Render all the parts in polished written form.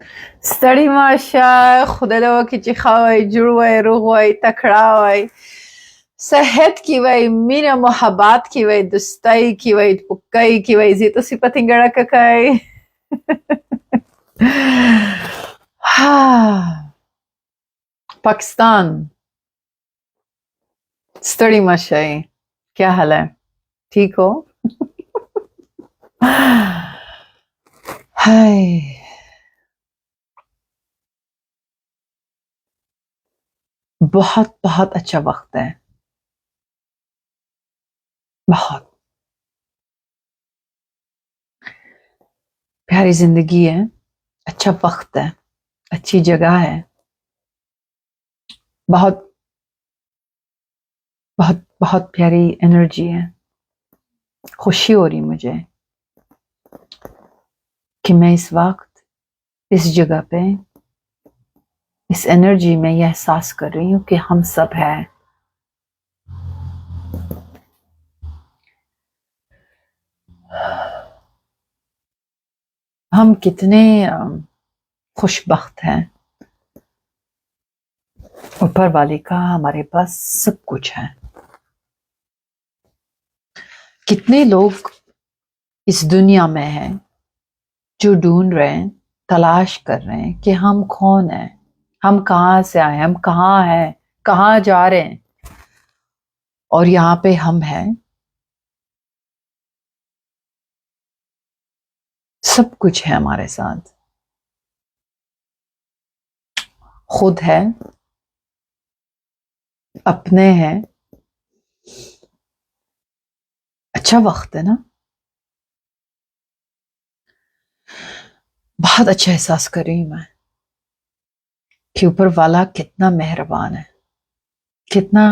ستړي ماشه، خدای له وکړي چې ښه وئ، جوړ وئ، روغ وئ، تکړه وئ، صحت کې وئ، مینه محبت کې وئ، دوستۍ کې وئ، پکۍ کې وئ، زی تسی پتنګړه ککئ. پاکستان، ستړي ماشئ، کیا حال ہے؟ ٹھیک ہو؟ ہائے بہت بہت اچھا وقت ہے، بہت پیاری زندگی ہے، اچھا وقت ہے، اچھی جگہ ہے، بہت بہت بہت پیاری انرجی ہے. خوشی ہو رہی مجھے کہ میں اس وقت اس جگہ پہ اس انرجی میں یہ احساس کر رہی ہوں کہ ہم سب ہیں. ہم کتنے خوش بخت ہیں، اوپر والے کا ہمارے پاس سب کچھ ہے. کتنے لوگ اس دنیا میں ہیں جو ڈھونڈ رہے ہیں، تلاش کر رہے ہیں کہ ہم کون ہیں، ہم کہاں سے آئے، ہم کہاں ہیں، کہاں جا رہے ہیں. اور یہاں پہ ہم ہیں، سب کچھ ہے ہمارے ساتھ. خود ہے، اپنے ہیں. اچھا وقت ہے نا؟ بہت اچھا احساس کر رہی ہوں میں کہ اوپر والا کتنا مہربان ہے، کتنا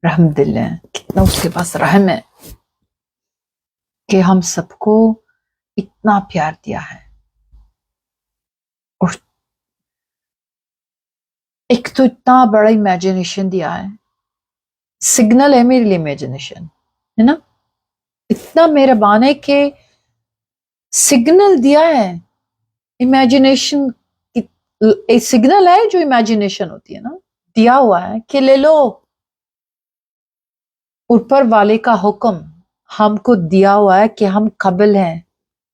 رحم دل ہے، کتنا اس کے پاس رحم ہے کہ ہم سب کو اتنا پیار دیا ہے. اور ایک تو اتنا بڑا امیجنیشن دیا ہے، سگنل ہے میرے لیے امیجنیشن، ہے نا؟ اتنا مہربان ہے کہ سگنل دیا ہے. امیجنیشن ایک سگنل ہے جو امیجنیشن ہوتی ہے نا، دیا ہوا ہے کہ لے لو. اوپر والے کا حکم ہم کو دیا ہوا ہے کہ ہم قابل ہیں.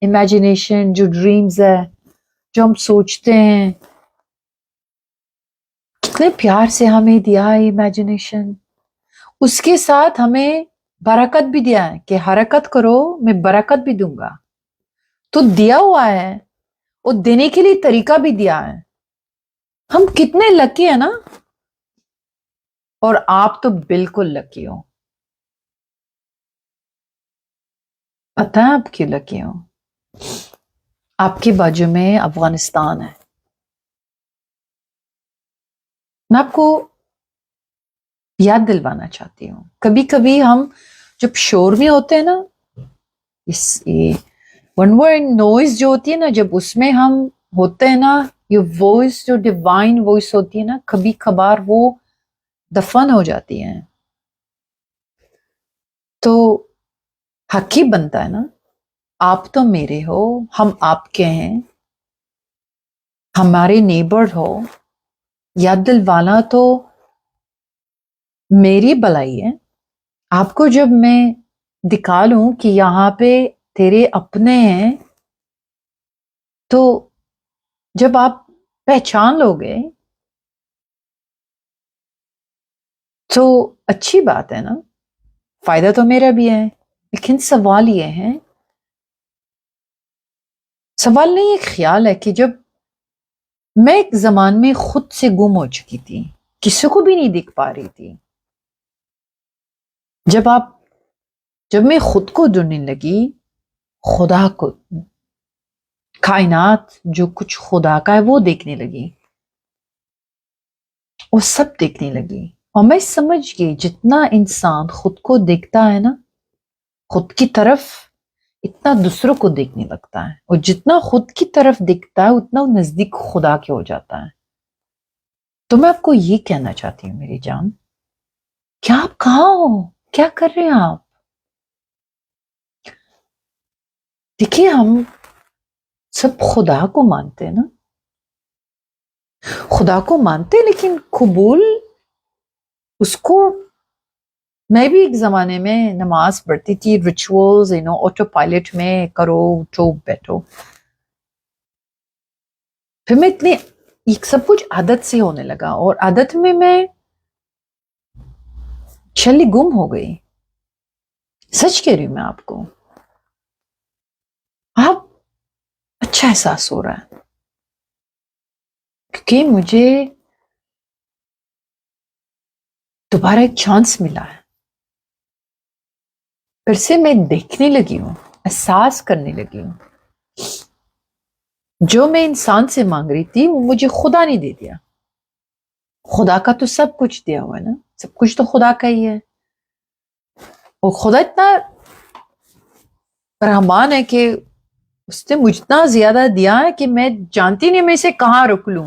امیجنیشن جو ڈریمز ہے، جو ہم سوچتے ہیں، کتنے پیار سے ہمیں دیا ہے امیجنیشن. اس کے ساتھ ہمیں برکت بھی دیا ہے کہ حرکت کرو میں برکت بھی دوں گا. تو دیا ہوا ہے، اور دینے کے لیے طریقہ بھی دیا ہے. ہم کتنے لکی ہیں نا. اور آپ تو بالکل لکی ہو. پتہ ہے آپ کیوں لکی ہو؟ آپ کے بازو میں افغانستان ہے. میں آپ کو یاد دلوانا چاہتی ہوں، کبھی کبھی ہم جب شور میں ہوتے ہیں نا، ون ورڈ نوائز جو ہوتی ہے نا، جب اس میں ہم ہوتے ہیں نا، یہ وائس جو ڈیوائن وائس ہوتی ہے نا، کبھی کبھار وہ دفن ہو جاتی ہیں. تو حق ہی بنتا ہے نا، آپ تو میرے ہو، ہم آپ کے ہیں، ہمارے نیبر ہو. یاد دلوانا تو میری بلائی ہے. آپ کو جب میں دکھا لوں کہ یہاں پہ تیرے اپنے ہیں، تو جب آپ پہچان لو گے تو اچھی بات ہے نا، فائدہ تو میرا بھی ہے. لیکن سوال یہ ہے، سوال نہیں ایک خیال ہے کہ جب میں ایک زمان میں خود سے گم ہو چکی تھی، کسی کو بھی نہیں دکھ پا رہی تھی. جب میں خود کو ڈھونڈنے لگی، خدا کو، کائنات جو کچھ خدا کا ہے وہ دیکھنے لگی، وہ سب دیکھنے لگی. اور میں سمجھ گئی جتنا انسان خود کو دیکھتا ہے نا، خود کی طرف، اتنا دوسروں کو دیکھنے لگتا ہے. اور جتنا خود کی طرف دیکھتا ہے اتنا وہ نزدیک خدا کے ہو جاتا ہے. تو میں آپ کو یہ کہنا چاہتی ہوں میری جان، کیا آپ کہاں ہو؟ کیا کر رہے ہیں آپ؟ دیکھیے، ہم سب خدا کو مانتے ہیں نا, خدا کو مانتے, لیکن قبول اس کو. میں بھی ایک زمانے میں نماز پڑھتی تھی, ریچولز آٹو پائلٹ میں کرو اٹھو بیٹھو, پھر میں اتنی یہ سب کچھ عادت سے ہونے لگا, اور عادت میں چھلی گم ہو گئی. سچ کہہ رہی ہوں میں آپ کو, آپ اچھا احساس ہو رہا ہے کیونکہ مجھے دوبارہ ایک چانس ملا ہے. پھر سے میں دیکھنے لگی ہوں, احساس کرنے لگی ہوں. جو میں انسان سے مانگ رہی تھی وہ مجھے خدا نہیں دے دیا. خدا کا تو سب کچھ دیا ہوا ہے نا, سب کچھ تو خدا کا ہی ہے. اور خدا اتنا رحمان ہے کہ اس نے مجھ اتنا زیادہ دیا ہے کہ میں جانتی نہیں میں اسے کہاں رک لوں.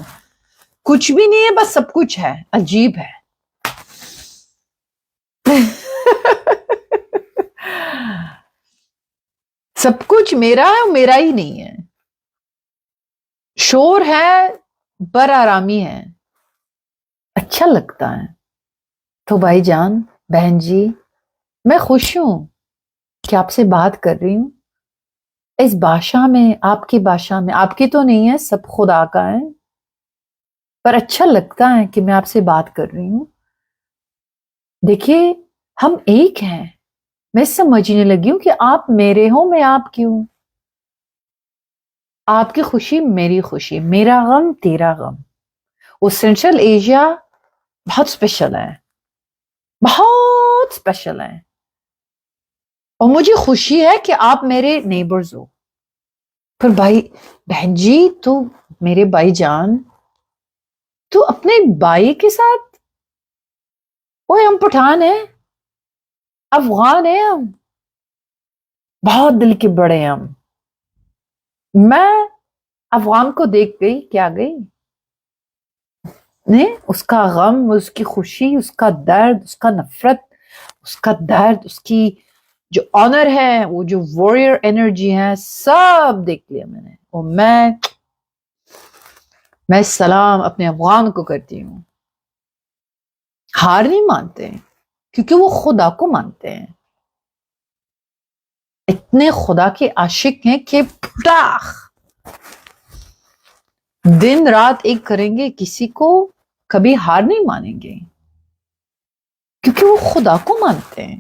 کچھ بھی نہیں ہے, بس سب کچھ ہے. عجیب ہے. سب کچھ میرا ہے, میرا ہی نہیں ہے. شور ہے, بر آرامی ہے, اچھا لگتا ہے. تو بھائی جان, بہن جی, میں خوش ہوں کہ آپ سے بات کر رہی ہوں اس بھاشا میں, آپ کی بھاشا میں. آپ کی تو نہیں ہے, سب خدا کا ہے, پر اچھا لگتا ہے کہ میں آپ سے بات کر رہی ہوں. دیکھیے ہم ایک ہیں. میں سمجھنے لگی ہوں کہ آپ میرے ہوں, میں آپ کی ہوں. آپ کی خوشی میری خوشی, میرا غم تیرا غم. وہ سینٹرل ایشیا بہت اسپیشل ہے, بہت اسپیشل ہے. اور مجھے خوشی ہے کہ آپ میرے نیبرز ہو. پھر بھائی بہن جی, تو میرے بھائی جان, تو اپنے بھائی کے ساتھ, وہ ہم پٹھان ہیں, افغان ہیں, ہم بہت دل کے بڑے ہیں. ہم میں افغان کو دیکھ گئی, کیا گئی نہیں, اس کا غم, اس کی خوشی, اس کا درد, اس کا نفرت, اس کا درد, اس کی جو آنر ہے, وہ جو وارئر انرجی ہے, سب دیکھ لیا میں نے. اور میں سلام اپنے افغان کو کرتی ہوں. ہار نہیں مانتے کیونکہ وہ خدا کو مانتے ہیں. اتنے خدا کے عاشق ہیں کہ دن رات ایک کریں گے, کسی کو کبھی ہار نہیں مانیں گے کیونکہ وہ خدا کو مانتے ہیں.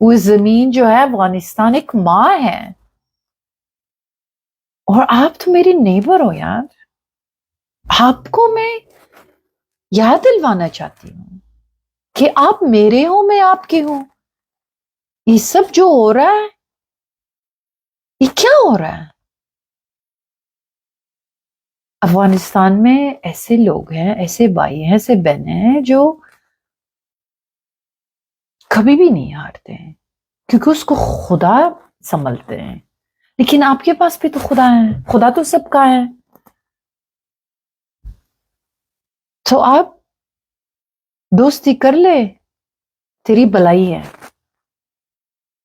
وہ زمین جو ہے افغانستان ایک ماں ہے. اور آپ تو میری نیبر ہو یار. آپ کو میں یاد دلوانا چاہتی ہوں کہ آپ میرے ہوں, میں آپ کے ہوں. یہ سب جو ہو رہا ہے, یہ کیا ہو رہا ہے؟ افغانستان میں ایسے لوگ ہیں, ایسے بھائی ہیں, ایسے بہنیں ہیں جو کبھی بھی نہیں ہارتے ہیں کیونکہ اس کو خدا سنبھلتے ہیں. لیکن آپ کے پاس بھی تو خدا ہے, خدا تو سب کا ہے. تو آپ دوستی کر لے, تیری بلائی ہے.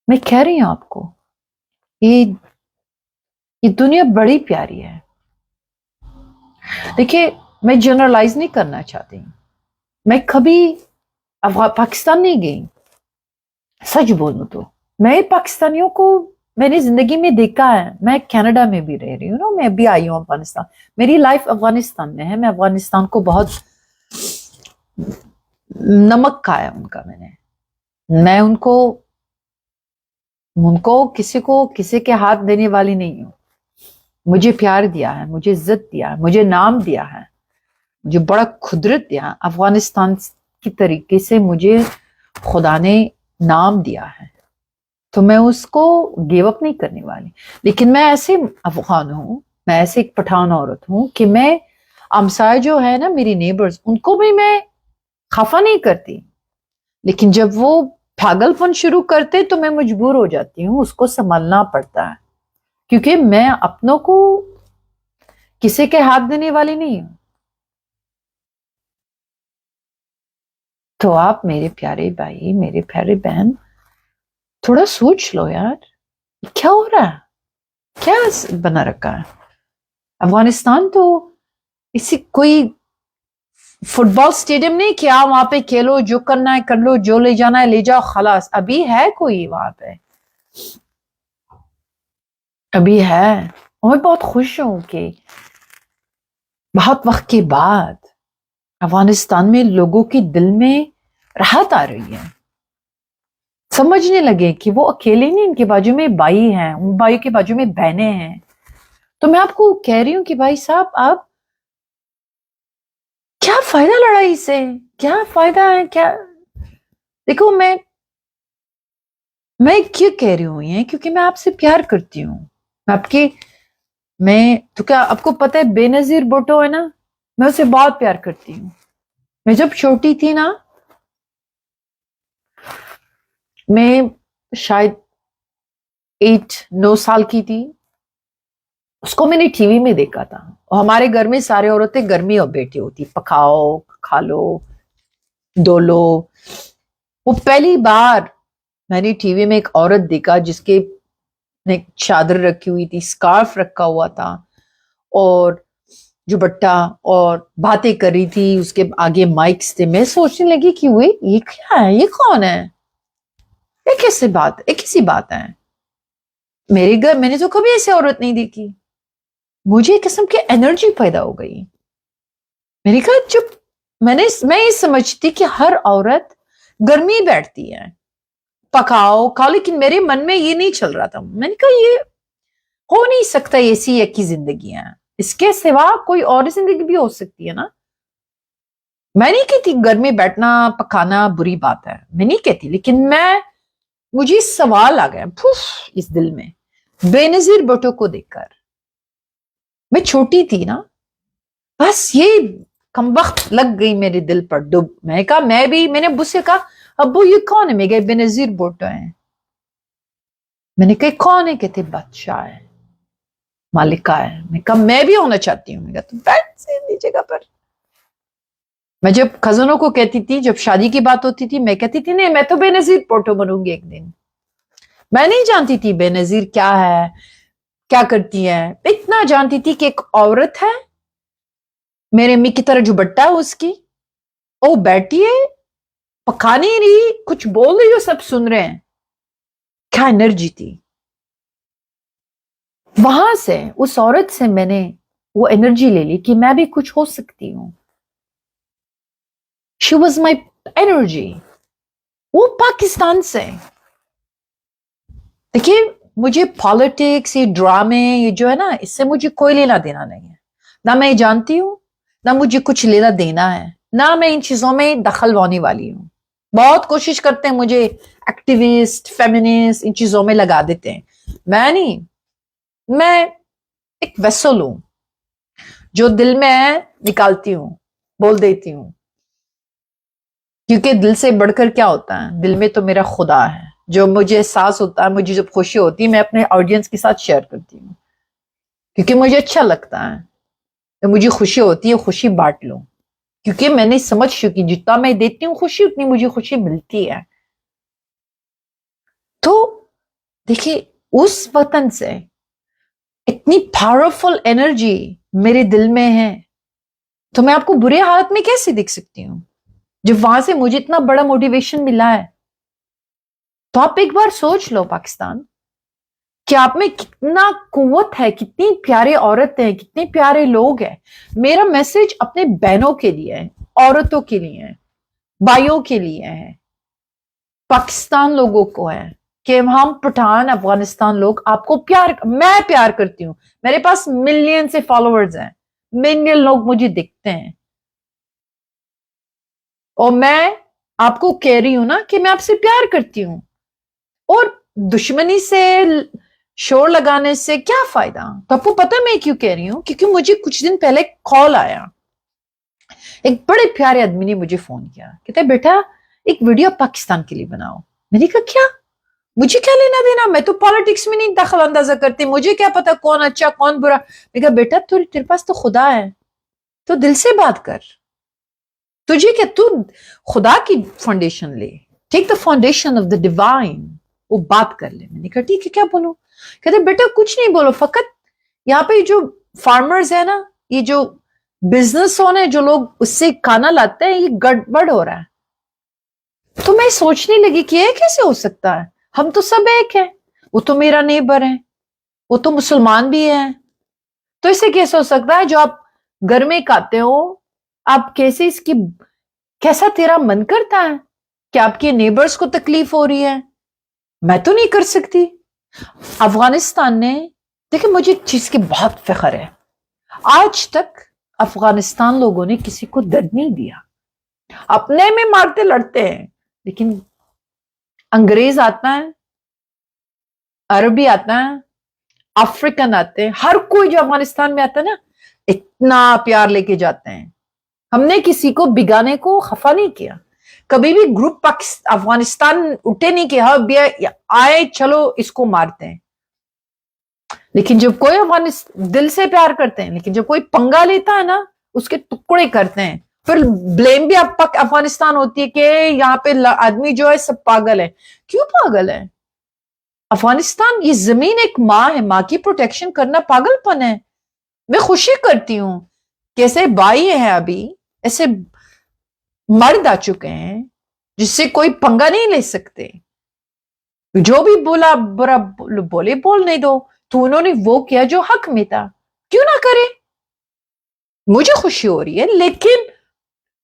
میں کہہ رہی ہوں آپ کو, یہ دنیا بڑی پیاری ہے. دیکھیے میں جنرلائز نہیں کرنا چاہتی. میں کبھی پاکستان نہیں گئی, سچ بولوں تو. میں پاکستانیوں کو میں نے زندگی میں دیکھا ہے. میں کینیڈا میں بھی رہ رہی ہوں نا, میں بھی آئی ہوں افغانستان. میری لائف افغانستان میں ہے. میں افغانستان کو بہت نمک کھایا ان کا. میں ان کو کسی کے ہاتھ دینے والی نہیں ہوں. مجھے پیار دیا ہے, مجھے عزت دیا ہے, مجھے نام دیا ہے, مجھے بڑا قدرت دیا ہے. افغانستان کی طریقے سے مجھے خدا نے نام دیا ہے, تو میں اس کو گیو اپ نہیں کرنے والی. لیکن میں ایسے افغان ہوں, میں ایسے ایک پٹھان عورت ہوں کہ میں ہمسائے جو ہے نا, میری نیبرز, ان کو بھی میں خفا نہیں کرتی. لیکن جب وہ پاگل پن شروع کرتے تو میں مجبور ہو جاتی ہوں, اس کو سنبھالنا پڑتا ہے کیونکہ میں اپنوں کو کسی کے ہاتھ دینے والی نہیں ہوں. تو آپ میرے پیارے بھائی, میرے پیارے بہن, تھوڑا سوچ لو یار, کیا ہو رہا ہے؟ کیا بنا رکھا ہے افغانستان؟ تو اسی کوئی فٹ بال اسٹیڈیم نہیں کہ آپ وہاں پہ کھیلو، جو کرنا ہے کر لو، جو لے جانا ہے لے جاؤ، خلاص. ابھی ہے کوئی وہاں پہ؟ ابھی ہے. اور میں بہت خوش ہوں کہ بہت وقت کے بعد افغانستان میں لوگوں کے دل میں راحت آ رہی ہے. سمجھنے لگے کہ وہ اکیلے نہیں، ان کے بازو میں بھائی ہیں، ان بھائیوں کے بازو میں بہنیں ہیں. تو میں آپ کو کہہ رہی ہوں کہ بھائی صاحب، آپ کیا فائدہ لڑائی سے؟ کیا فائدہ ہے؟ کیا دیکھو، میں کیوں کہہ رہی ہوں یہ؟ کیونکہ میں آپ سے پیار کرتی ہوں. میں تو کیا آپ کو پتہ ہے بے نظیر بھٹو ہے نا، میں اسے بہت پیار کرتی ہوں. میں جب چھوٹی تھی نا، میں شاید 8-9 سال کی تھی، اس کو میں نے ٹی وی میں دیکھا تھا. اور ہمارے گھر میں سارے عورتیں گرمی اور بیٹھی ہوتی، پکاؤ، کھا لو، دو لو. وہ پہلی بار میں نے ٹی وی میں ایک عورت دیکھا جس کے نے چادر رکھی ہوئی تھی، اسکارف رکھا ہوا تھا، اور دوپٹہ، اور باتیں کر رہی تھی. اس کے آگے مائکس تھے. میں سوچنے لگی کہ یہ کیا ہے؟ یہ کون ہے؟ یہ کیسی بات ہے؟ میرے گھر میں نے تو کبھی ایسی عورت نہیں دیکھی. مجھے ایک قسم کی انرجی پیدا ہو گئی. میں نے کہا جب میں یہ سمجھتی کہ ہر عورت گرمی بیٹھتی ہے، پکاؤ کھاؤ، لیکن میرے من میں یہ نہیں چل رہا تھا. میں نے کہا یہ ہو نہیں سکتا، ایسی ایک ہی زندگی ہے، اس کے سوا کوئی اور زندگی بھی ہو سکتی ہے نا. میں نہیں کہتی گھر میں بیٹھنا پکانا بری بات ہے، میں نہیں کہتی، لیکن مجھے سوال آ گیا اس دل میں بے نظیر بھٹو کو دیکھ کر. میں چھوٹی تھی نا، بس یہ کمبخت لگ گئی میرے دل پر ڈب. میں نے کہا میں نے ابو سے کہا ابو یہ کون ہے؟ میں گئے بے نظیر بھٹو ہیں. میں نے کہا کون ہے؟ کہتے بادشاہ ہے، مالکہ ہے. میں کہا میں بھی ہونا چاہتی ہوں. میں کہا تو بیٹھ سے جگہ پر. میں جب کزنوں کو کہتی تھی، جب شادی کی بات ہوتی تھی، میں کہتی تھی نہیں میں تو بے نظیر بھٹو بنوں گی ایک دن. میں نہیں جانتی تھی بے نظیر کیا ہے، کیا کرتی ہے. اتنا جانتی تھی کہ ایک عورت ہے، میرے امی کی طرح جو بٹا ہے اس کی، وہ بیٹھی ہے، پکا نہیں رہی، کچھ بول رہی ہو، سب سن رہے ہیں. کیا انرجی تھی وہاں سے. اس عورت سے میں نے وہ انرجی لے لی کہ میں بھی کچھ ہو سکتی ہوں. She was my energy. وہ پاکستان سے. دیکھیے مجھے پالیٹکس، یہ ڈرامے، یہ جو ہے نا، اس سے مجھے کوئی لینا دینا نہیں ہے. نہ میں جانتی ہوں، نہ مجھے کچھ لینا دینا ہے، نہ میں ان چیزوں میں دخل ہونے والی ہوں. بہت کوشش کرتے ہیں مجھے ایکٹیوسٹ، فیمنسٹ ان چیزوں میں لگا دیتے ہیں. میں نہیں، میں ایک ویسل ہوں، جو دل میں ہے نکالتی ہوں، بول دیتی ہوں. کیونکہ دل سے بڑھ کر کیا ہوتا ہے؟ دل میں تو میرا خدا ہے. جو مجھے احساس ہوتا ہے، مجھے جب خوشی ہوتی ہے، میں اپنے آڈینس کے ساتھ شیئر کرتی ہوں، کیونکہ مجھے اچھا لگتا ہے. مجھے خوشی ہوتی ہے، خوشی بانٹ لوں، کیونکہ میں نے سمجھ چکی جتنا میں دیتی ہوں خوشی، اتنی مجھے خوشی ملتی ہے. تو دیکھیے اس وطن سے اتنی پاورفل انرجی میرے دل میں ہے، تو میں آپ کو برے حالت میں کیسے دیکھ سکتی ہوں جب وہاں سے مجھے اتنا بڑا موٹیویشن ملا ہے. تو آپ ایک بار سوچ لو پاکستان کہ آپ میں کتنا قوت ہے، کتنی پیارے عورتیں ہیں، کتنے پیارے لوگ ہیں. میرا میسج اپنے بہنوں کے لیے ہے، عورتوں کے لیے ہے، بھائیوں کے لیے ہے، پاکستان لوگوں کو ہے کہ ہم پٹھان افغانستان لوگ آپ کو میں پیار کرتی ہوں. میرے پاس ملین سے فالوورز ہیں، ملین لوگ مجھے دکھتے ہیں، اور میں آپ کو کہہ رہی ہوں نا کہ میں آپ سے پیار کرتی ہوں. اور دشمنی سے، شور لگانے سے کیا فائدہ؟ تو آپ کو پتہ میں کیوں کہہ رہی ہوں؟ کیونکہ مجھے کچھ دن پہلے کال آیا، ایک بڑے پیارے آدمی نے مجھے فون کیا، کہتے بیٹا ایک ویڈیو پاکستان کے لیے بناؤ. میں نے کہا کیا؟ مجھے کیا لینا دینا؟ میں تو پالیٹکس میں نہیں دخل اندازہ کرتی، مجھے کیا پتا کون اچھا کون برا. میں کہا بیٹا تیرے پاس تو خدا ہے، تو دل سے بات کر. تجھے کیا، تو خدا کی فاؤنڈیشن لے. Take the foundation of the divine. وہ بات کر لیں. میں نے کہا ٹھیک ہے کیا بولوں؟ کہتے بیٹا کچھ نہیں بولو, فقط یہاں پہ جو فارمرز ہیں نا, یہ جو بزنس اون ہے, جو لوگ اس سے کھانا لاتے ہیں, یہ گڑبڑ ہو رہا ہے. تو میں سوچنے لگی کہ یہ کیسے ہو سکتا ہے, ہم تو سب ایک ہیں, وہ تو میرا نیبر ہے, وہ تو مسلمان بھی ہے, تو اسے کیسے ہو سکتا ہے جو آپ گھر میں کھاتے ہو, آپ کیسے اس کی, کیسا تیرا من کرتا ہے کہ آپ کے نیبرز کو تکلیف ہو رہی ہے؟ میں تو نہیں کر سکتی. افغانستان نے, دیکھیں مجھے ایک چیز کی بہت فخر ہے, آج تک افغانستان لوگوں نے کسی کو درد نہیں دیا. اپنے میں مارتے لڑتے ہیں, لیکن انگریز آتا ہے, عربی آتا ہے, افریقن آتے ہیں, ہر کوئی جو افغانستان میں آتا ہے نا, اتنا پیار لے کے جاتے ہیں. ہم نے کسی کو بگانے کو خفا نہیں کیا. کبھی بھی گروپ افغانستان اٹھے نہیں کہ ہاں آئے چلو اس کو مارتے ہیں. لیکن جب کوئی دل سے پیار کرتے ہیں, لیکن جب کوئی پنگا لیتا ہے نا, اس کے ٹکڑے کرتے ہیں. پھر بلیم بھی افغانستان ہوتی ہے کہ یہاں پہ آدمی جو ہے سب پاگل ہے. کیوں پاگل ہے؟ افغانستان یہ زمین ایک ماں ہے, ماں کی پروٹیکشن کرنا پاگل پن ہے. میں خوشی کرتی ہوں کہ ایسے بھائی ہیں ابھی, ایسے مرد آ چکے ہیں جس سے کوئی پنگا نہیں لے سکتے. جو بھی بولا برا بولے بولنے دو, تو انہوں نے وہ کیا جو حق میں تھا, کیوں نہ کرے. مجھے خوشی ہو رہی ہے, لیکن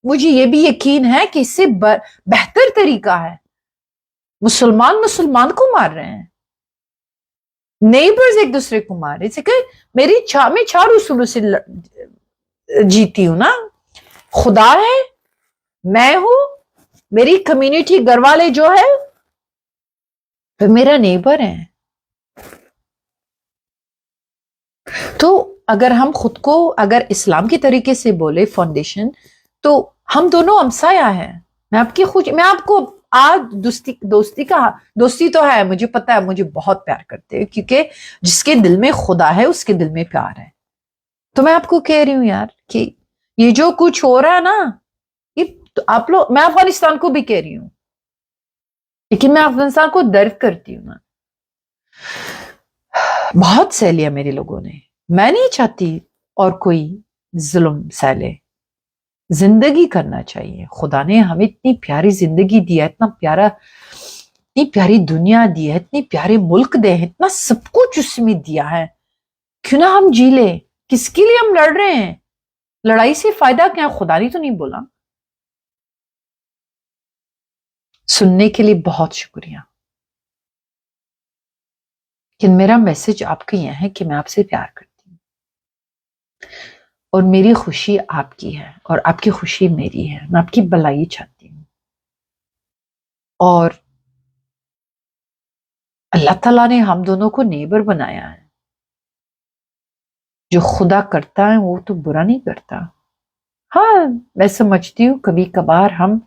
مجھے یہ بھی یقین ہے کہ اس سے بہتر طریقہ ہے. مسلمان کو مار رہے ہیں, نیبرز ایک دوسرے کو مار رہے ہیں. میں 4 اصولوں سے جیتی ہوں نا. خدا ہے, میں ہوں, میری کمیونٹی گھر والے جو ہے, پھر میرا نیبر ہے. تو اگر ہم خود کو اگر اسلام کے طریقے سے بولے فاؤنڈیشن, تو ہم دونوں ہمسایہ ہیں. میں آپ کو آج دوستی تو ہے, مجھے پتا ہے, مجھے بہت پیار کرتے ہیں, کیونکہ جس کے دل میں خدا ہے اس کے دل میں پیار ہے. تو میں آپ کو کہہ رہی ہوں یار کہ یہ جو کچھ ہو رہا ہے نا, یہ آپ لوگ, میں افغانستان کو بھی کہہ رہی ہوں, لیکن میں افغانستان کو درد کرتی ہوں نا. بہت سہ لیا میرے لوگوں نے. میں نہیں چاہتی اور کوئی ظلم سہ لے. زندگی کرنا چاہیے. خدا نے ہمیں اتنی پیاری زندگی دی ہے, اتنی پیاری دنیا دی ہے, اتنے پیارے ملک دے ہیں, اتنا سب کچھ اس میں دیا ہے, کیوں نہ ہم جی لے. کس کے لیے ہم لڑ رہے ہیں؟ لڑائی سے فائدہ کیا؟ خدا نے تو نہیں بولا. سننے کے لیے بہت شکریہ. لیکن میرا میسج آپ کے یہ ہے کہ میں آپ سے پیار کرتی ہوں, اور میری خوشی آپ کی ہے, اور آپ کی خوشی میری ہے. میں آپ کی بھلائی چاہتی ہوں, اور اللہ تعالیٰ نے ہم دونوں کو نیبر بنایا ہے. جو خدا کرتا ہے وہ تو برا نہیں کرتا. ہاں میں سمجھتی ہوں کبھی کبھار ہم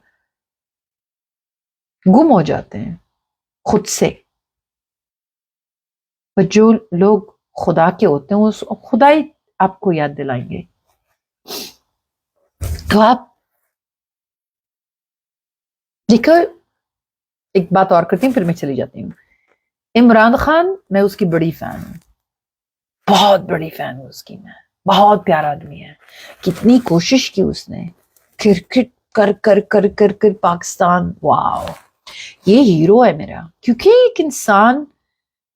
گم ہو جاتے ہیں خود سے, پر جو لوگ خدا کے ہوتے ہیں وہ خدا ہی آپ کو یاد دلائیں گے. تو آپ دیکھو, ایک بات اور کرتی ہوں پھر میں چلی جاتی ہوں. عمران خان, میں اس کی بڑی فین ہوں, بہت بڑی فین ہوں اس کی. میں بہت پیارا آدمی ہے. کتنی کوشش کی اس نے, کرکٹ کر کر کر کر کر پاکستان, واو یہ ہیرو ہے میرا. کیونکہ ایک انسان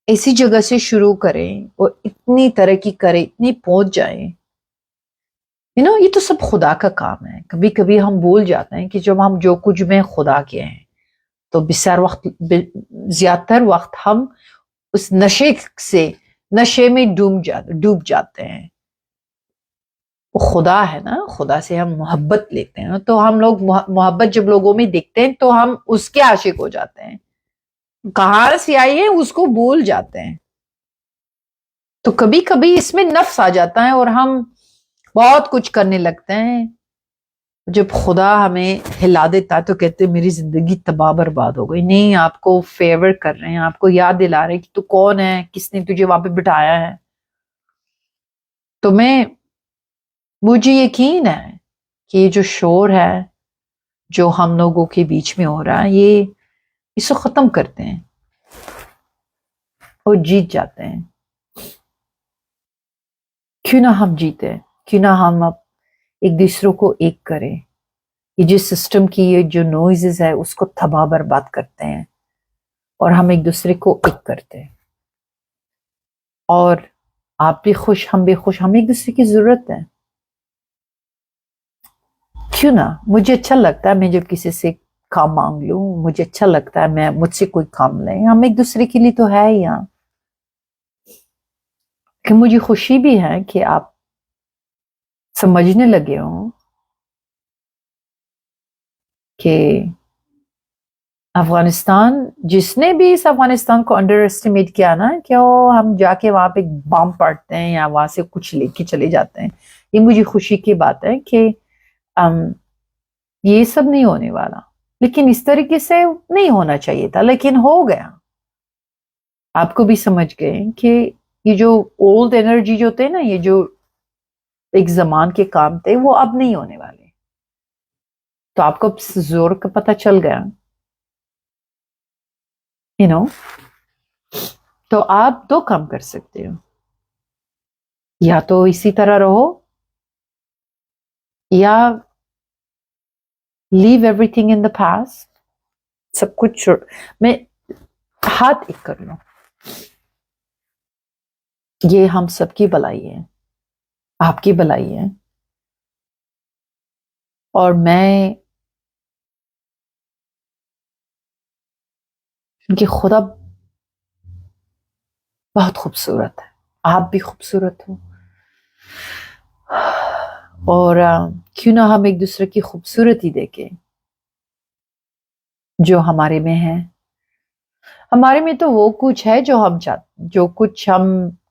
ایسی جگہ سے شروع کرے اور اتنی ترقی کرے, اتنی پہنچ جائے, یہ تو سب خدا کا کام ہے. کبھی کبھی ہم بھول جاتے ہیں کہ جب ہم جو کچھ میں خدا کے ہیں, تو زیادہ تر وقت ہم اس نشے میں ڈوب جاتے ہیں. وہ خدا ہے نا, خدا سے ہم محبت لیتے ہیں, تو ہم لوگ محبت جب لوگوں میں دیکھتے ہیں تو ہم اس کے عاشق ہو جاتے ہیں. کہاں سے آئی ہے اس کو بھول جاتے ہیں. تو کبھی کبھی اس میں نفس آ جاتا ہے اور ہم بہت کچھ کرنے لگتے ہیں. جب خدا ہمیں ہلا دیتا ہے تو کہتے ہیں میری زندگی تباہ برباد ہو گئی. نہیں, آپ کو فیور کر رہے ہیں, آپ کو یاد دلا رہے ہیں کہ تو کون ہے, کس نے تجھے وہاں پہ بٹھایا ہے. تو مجھے یقین ہے کہ یہ جو شور ہے جو ہم لوگوں کے بیچ میں ہو رہا ہے, یہ اس کو ختم کرتے ہیں. وہ جیت جاتے ہیں. کیوں نہ ہم جیتے, کیوں نہ ہم اب ایک دوسروں کو ایک کریں. یہ جو سسٹم کی یہ جو نوائزز ہے اس کو تباہ برباد کرتے ہیں اور ہم ایک دوسرے کو ایک کرتے ہیں. اور آپ بھی خوش, ہم بھی خوش, ہمیں ایک دوسرے کی ضرورت ہے. کیوں نہ, مجھے اچھا لگتا ہے میں جب کسی سے کام مانگ لوں, مجھے اچھا لگتا ہے میں مجھ سے کوئی کام لیں, ہم ایک دوسرے کے لیے تو ہے ہی یہاں. کہ مجھے خوشی بھی ہے کہ آپ سمجھنے لگے ہوں کہ افغانستان, جس نے بھی اس افغانستان کو انڈر اسٹیمیٹ کیا نا کہ ہم جا کے وہاں پہ بام پڑتے ہیں یا وہاں سے کچھ لے کے چلے جاتے ہیں, یہ مجھے خوشی کی بات ہے کہ یہ سب نہیں ہونے والا. لیکن اس طریقے سے نہیں ہونا چاہیے تھا, لیکن ہو گیا. آپ کو بھی سمجھ گئے کہ یہ جو اولڈ انرجی جو تھے نا, یہ جو ایک زمان کے کام تھے وہ اب نہیں ہونے والے. تو آپ کو زور کا پتہ چل گیا, تو آپ دو کام کر سکتے ہو, یا تو اسی طرح رہو یا leave everything in the past, سب کچھ میں ہاتھ ایک کر لوں. یہ ہم سب کی بلائی ہے, آپ کی بلائی ہے. اور میں کہ خدا بہت خوبصورت ہے, آپ بھی خوبصورت ہو, اور کیوں نہ ہم ایک دوسرے کی خوبصورتی دیکھیں جو ہمارے میں ہے. ہمارے میں تو وہ کچھ ہے جو ہم چاہتے, جو کچھ ہم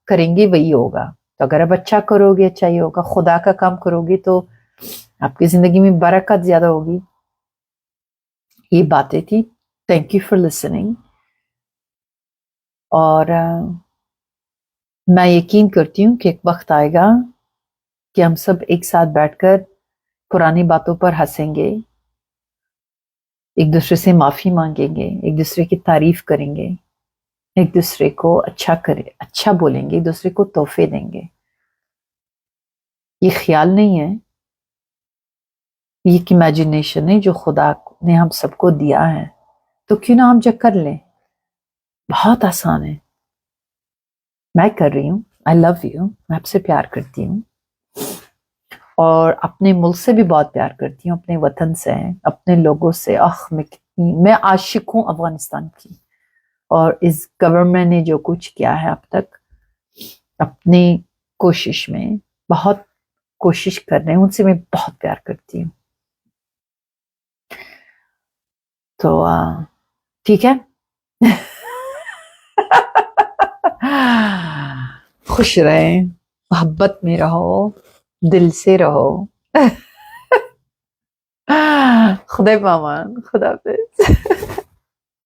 کریں گے وہی ہوگا. تو اگر آپ اچھا کرو گے اچھا ہی ہوگا, خدا کا کام کرو گے تو آپ کی زندگی میں برکت زیادہ ہوگی. یہ باتیں تھی. Thank you for listening. اور میں یقین کرتی ہوں کہ ایک وقت آئے گا کہ ہم سب ایک ساتھ بیٹھ کر پرانی باتوں پر ہنسیں گے, ایک دوسرے سے معافی مانگیں گے, ایک دوسرے کی تعریف کریں گے, ایک دوسرے کو اچھا بولیں گے, ایک دوسرے کو تحفے دیں گے. یہ خیال نہیں ہے, یہ ایک امیجنیشن ہے جو خدا نے ہم سب کو دیا ہے. تو کیوں نہ ہم جب کر لیں, بہت آسان ہے. میں کر رہی ہوں. آئی لو یو, میں آپ سے پیار کرتی ہوں اور اپنے ملک سے بھی بہت پیار کرتی ہوں, اپنے وطن سے, اپنے لوگوں سے. میں عاشق ہوں افغانستان کی, اور اس گورنمنٹ نے جو کچھ کیا ہے اب تک اپنی کوشش میں, بہت کوشش کر رہے ہیں, ان سے میں بہت پیار کرتی ہوں. تو ٹھیک ہے, خوش رہیں, محبت میں رہو, دل سے رہو. خدا پامان, خدا حافظ.